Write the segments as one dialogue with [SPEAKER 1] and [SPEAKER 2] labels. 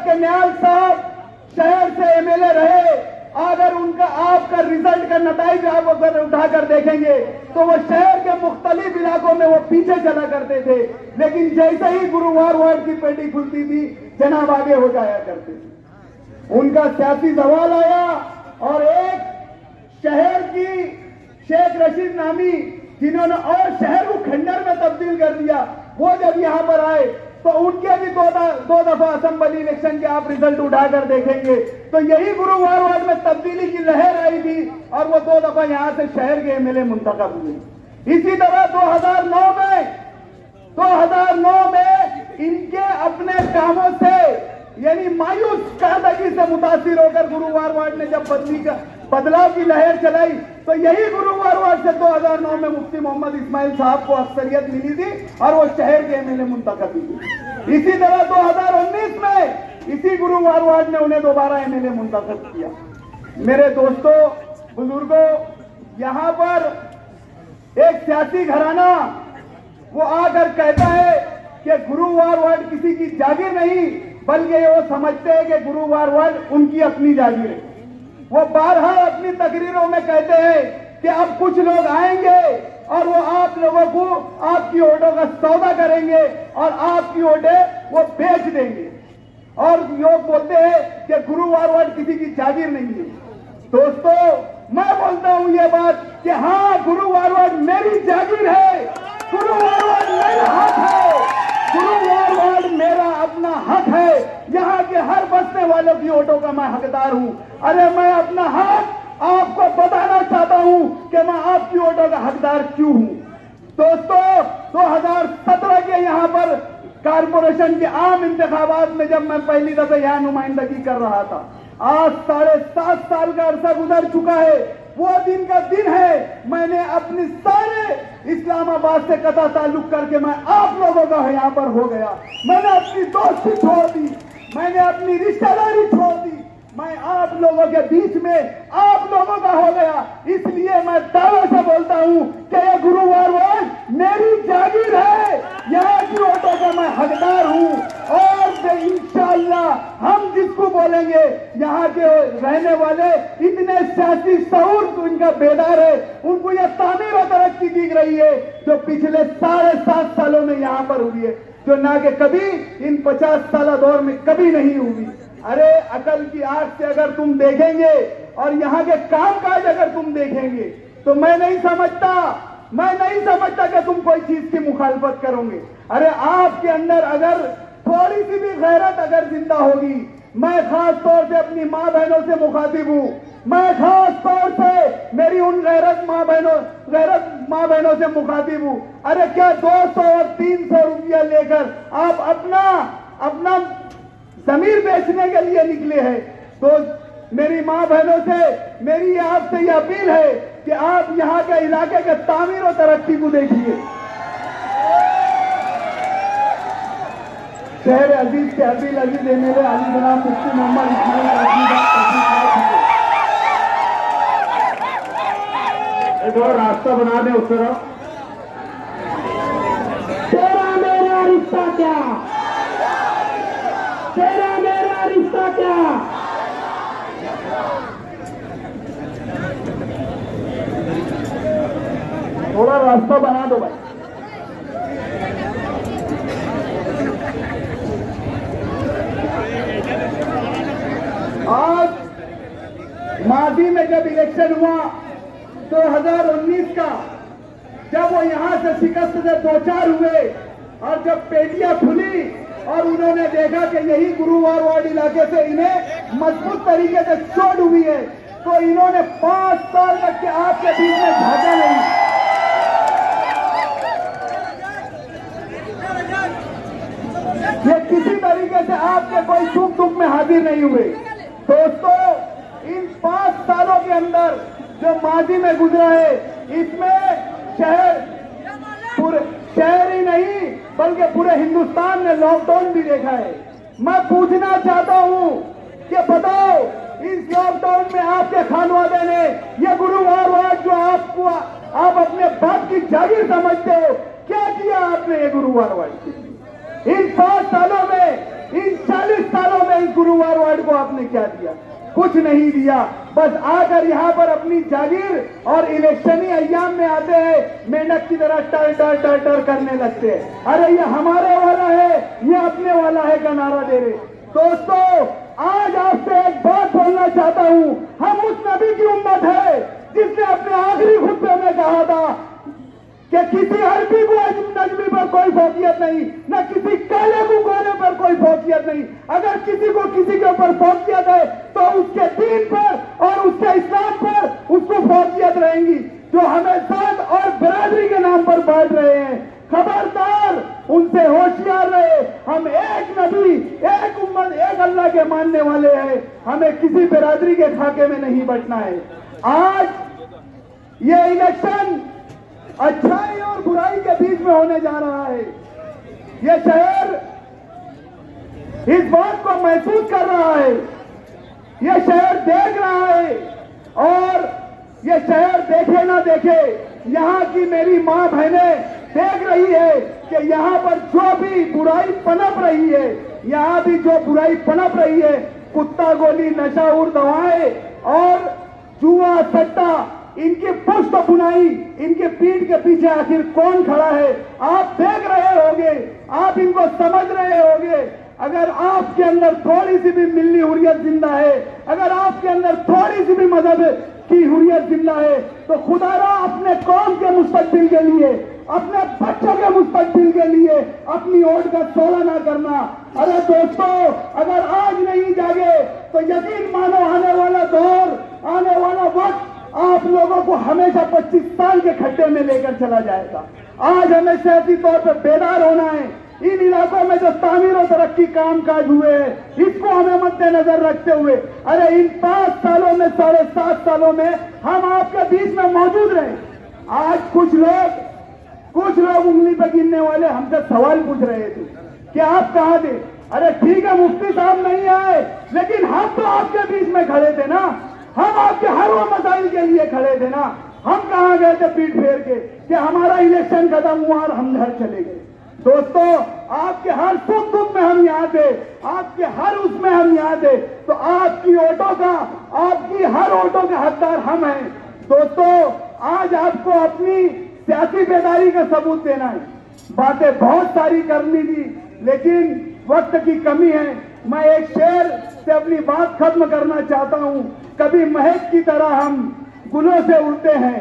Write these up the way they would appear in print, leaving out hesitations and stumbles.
[SPEAKER 1] कन्याल साहब शहर से एमएलए रहे। अगर उनका आपका रिजल्ट का नतीजा आप अगर उठाकर देखेंगे तो वो शहर के मुख्तलिफ इलाकों में वो पीछे चला करते थे, लेकिन जैसे ही गुरुवार वार्ड की पेटी खुलती थी जनाब आगे हो जाया करते थे। उनका सियासी सवाल आया और एक शहर की शेख रशीद नामी जिन्होंने और शहर को खंडर में तब्दील कर दिया, वो जब यहाँ पर आए तो उनके भी दो दफा असेंबली इलेक्शन के आप रिजल्ट उठाकर देखेंगे तो यही गुरुवार वार्ड में तब्दीली की लहर आई थी और वो 2 दफा यहां से शहर के एमएलए मुंतखब हुए। इसी तरह 2009 में इनके अपने कामों से यानी मायूस कारदगी से मुतासिर होकर गुरुवार वार्ड ने जब बदलाव की लहर चलाई तो यही गुरुवार वार्ड से 2009 में मुफ्ती मोहम्मद इस्माइल साहब को अक्सरियत मिली थी और वो शहर के एमएलए मुंतखब हुए। इसी तरह 2019 में इसी गुरुवार वार्ड ने उन्हें दोबारा एमएलए मुंतखब किया। मेरे दोस्तों बुजुर्गों, यहाँ पर एक सियासी घराना वो आकर कहता है कि गुरुवार वार्ड किसी की जागीर नहीं, बल्कि वो समझते हैं कि गुरुवार वार्ड उनकी अपनी जागीर है। वो बारहा अपनी तकरीरों में कहते हैं कि अब कुछ लोग आएंगे और वो आप लोगों को आपकी वोटों का सौदा करेंगे और आपकी वोटें वो बेच देंगे, और लोग बोलते हैं कि गुरुवार वार्ड किसी की जागीर नहीं है। दोस्तों, मैं बोलता हूं ये बात कि हाँ, गुरुवार वार्ड मेरी जागीर है, गुरुवार वार्ड मेरा हक है, गुरुवार वार्ड मेरा अपना हक है। यहाँ के हर बसने वालों की वोटों का मैं हकदार हूँ। अरे मैं अपना हक आपको बताना चाहता हूँ कि मैं आपकी वोटों का हकदार क्यों हूँ। दोस्तों, 2017 के यहाँ पर कारपोरेशन के आम इंतखाबात में जब मैं पहली दफे यहाँ नुमाइंदगी कर रहा था, आज 7.5 साल का अरसा गुजर चुका है। वो दिन का दिन है, मैंने अपनी सारे इस्लामाबाद से कता ताल्लुक करके मैं आप लोगों का यहाँ पर हो गया। मैंने अपनी दोस्ती छोड़ दी, मैंने अपनी रिश्तेदारी छोड़ दी, मैं आप लोगों के बीच में आप लोगों का हो गया। इसलिए मैं दावे से बोलता हूँ कि ये गुरुवार वार्ड मेरी जागीर है, यहाँ की वोटों का मैं हकदार हूँ। और इंशाअल्लाह हम जिसको बोलेंगे, यहाँ के रहने वाले इतने सियासी शऊर तो इनका बेदार है, उनको यह तामीर और तरक्की दिख रही है जो पिछले 7.5 सालों में यहाँ पर हुई है, जो ना कि कभी इन 50 साल दौर में कभी नहीं हुई। अरे अकल की आंख से अगर तुम देखेंगे और यहाँ के कामकाज अगर तुम देखेंगे तो मैं नहीं समझता कि तुम कोई चीज की मुखालफत करोगे। अरे आपके अंदर अगर थोड़ी सी भी गैरत अगर जिंदा होगी, मैं खास तौर से अपनी माँ बहनों से मुखातिब हूँ, मैं खास तौर से मेरी उन गैरत माँ बहनों से मुखातिब हूँ। अरे क्या 200 और 300 रुपया लेकर आप अपना जमीर बेचने के लिए निकले हैं? तो मेरी माँ बहनों से मेरी आपसे यह अपील है कि आप यहाँ के इलाके के तामीर और तरक्की को देखिए। शहर अजीज के अजीज मेरे अली जनाब मुफ्ती मोहम्मद इस्माइल एक और रास्ता बना दे उस तरफ। तेरा मेरा रिश्ता क्या, तेरा मेरा रिश्ता क्या। थोड़ा रास्ता बना दो भाई। आज माजी में जब इलेक्शन हुआ 2019 का, जब वो यहां से शिकस्त से 2-4 हुए और जब पेटियां खुली और उन्होंने देखा कि यही गुरुवार वार्ड इलाके से इन्हें मजबूत तरीके से चोट हुई है, तो इन्होंने 5 साल तक के आपके बीच में झांका नहीं। ये किसी तरीके से आपके कोई सुख दुख में हाजिर नहीं हुए। दोस्तों, इन 5 सालों के अंदर जो माजी में गुजरा है, इसमें शहर ही नहीं बल्कि पूरे हिंदुस्तान ने लॉकडाउन भी देखा है। मैं पूछना चाहता हूं कि बताओ, इस लॉकडाउन में आपके खानवादे ने ये गुरुवार वार्ड जो आप अपने बाप की जागीर समझते हो, क्या किया आपने ये गुरुवार वार्ड? वार्ड को आपने क्या दिया? कुछ नहीं दिया। बस आकर यहाँ पर अपनी जागीर और इलेक्शनी अय्याम में आते हैं, मेंढक की तरह टर टर टर टर करने लगते हैं। अरे ये हमारे वाला है, ये अपने वाला है का नारा दे रहे। दोस्तों, आज आपसे एक बात बोलना चाहता हूँ। हम उस नबी की उम्मत है जिसने अपने आखिरी खुतबे में कहा था कि किसी अरबी को नजमी पर कोई फोकियत नहीं, न किसी काले को गोरे पर कोई फोकियत नहीं। अगर किसी को किसी के ऊपर फोकियत है तो उसके दीन पर और उसके इस्लाम पर उसको फोकियत रहेंगी। जो हमें जात और बिरादरी के नाम पर बांट रहे हैं, खबरदार, उनसे होशियार रहे। हम एक नबी, एक उम्मत, एक अल्लाह के मानने वाले हैं। हमें किसी बिरादरी के खाके में नहीं बटना है। आज ये इलेक्शन अच्छाई और बुराई के बीच में होने जा रहा है। ये शहर इस बात को महसूस कर रहा है, ये शहर देख रहा है, और ये शहर देखे ना देखे, यहाँ की मेरी माँ बहनें देख रही है कि यहाँ पर जो भी बुराई पनप रही है, यहाँ भी जो बुराई पनप रही है, कुत्ता गोली, नशाउर दवाएं और जुआ सट्टा, इनकी पुष्ट बुनाई, इनके पीठ के पीछे आखिर कौन खड़ा है आप देख रहे होंगे, आप इनको समझ रहे होंगे। अगर आपके अंदर थोड़ी सी भी मिल्ली हुर्रियत जिंदा है, अगर आपके अंदर थोड़ी सी भी मजहब की हुर्रियत जिंदा है, तो खुदारा अपने कौम के मुस्तकबिल के लिए, अपने बच्चों के मुस्तकबिल के लिए अपनी वोट का तोला ना करना। अरे दोस्तों, अगर आज नहीं जागे तो यकीन मानो आने वाला दौर, आने वाला वक्त आप लोगों को हमेशा 25 साल के खड्डे में लेकर चला जाएगा। आज हमें सियासी तौर पर बेदार होना है। इन इलाकों में जो तामीर और तरक्की काम काज हुए हैं, इसको हमें मद्देनजर रखते हुए, अरे इन 5 सालों में, 7.5 सालों में हम आपके बीच में मौजूद रहे। आज कुछ लोग उंगली पर गिनने वाले हमसे सवाल पूछ रहे थे कि आप कहाँ थे। अरे ठीक है, मुफ्ती साहब नहीं आए, लेकिन हम तो आपके बीच में खड़े थे ना, हम आपके हर वो मसाइल के लिए खड़े थे ना। हम कहाँ गए थे पीठ फेर के कि हमारा इलेक्शन खत्म हुआ और हम घर चले गए। दोस्तों, आपके हर सुख दुख में हम यहाँ थे, आपके हर उसमें हम यहाँ थे, तो आपकी वोटों का, आपकी हर वोटों के हकदार हम हैं। दोस्तों, आज आपको अपनी सियासी बेदारी का सबूत देना है। बातें बहुत सारी करनी थी, लेकिन वक्त की कमी है। मैं एक शेर से अपनी बात खत्म करना चाहता हूँ। कभी महक की तरह हम गुलों से उड़ते हैं,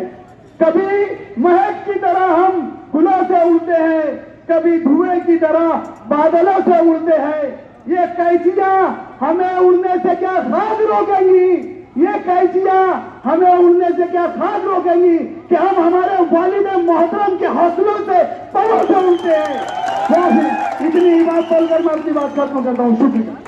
[SPEAKER 1] कभी महक की तरह हम गुलों से उड़ते हैं, कभी धुएं की तरह बादलों से उड़ते हैं। ये कैचियां हमें उड़ने से क्या खास रोकेंगी? ये कैचियां हमें उड़ने से क्या खास रोकेंगी कि हम हमारे वालिद मोहतरम के हौसलों से परों से उड़ते हैं। इतनी बात बोलकर मैं अपनी बात खत्म करता हूँ। शुक्रिया।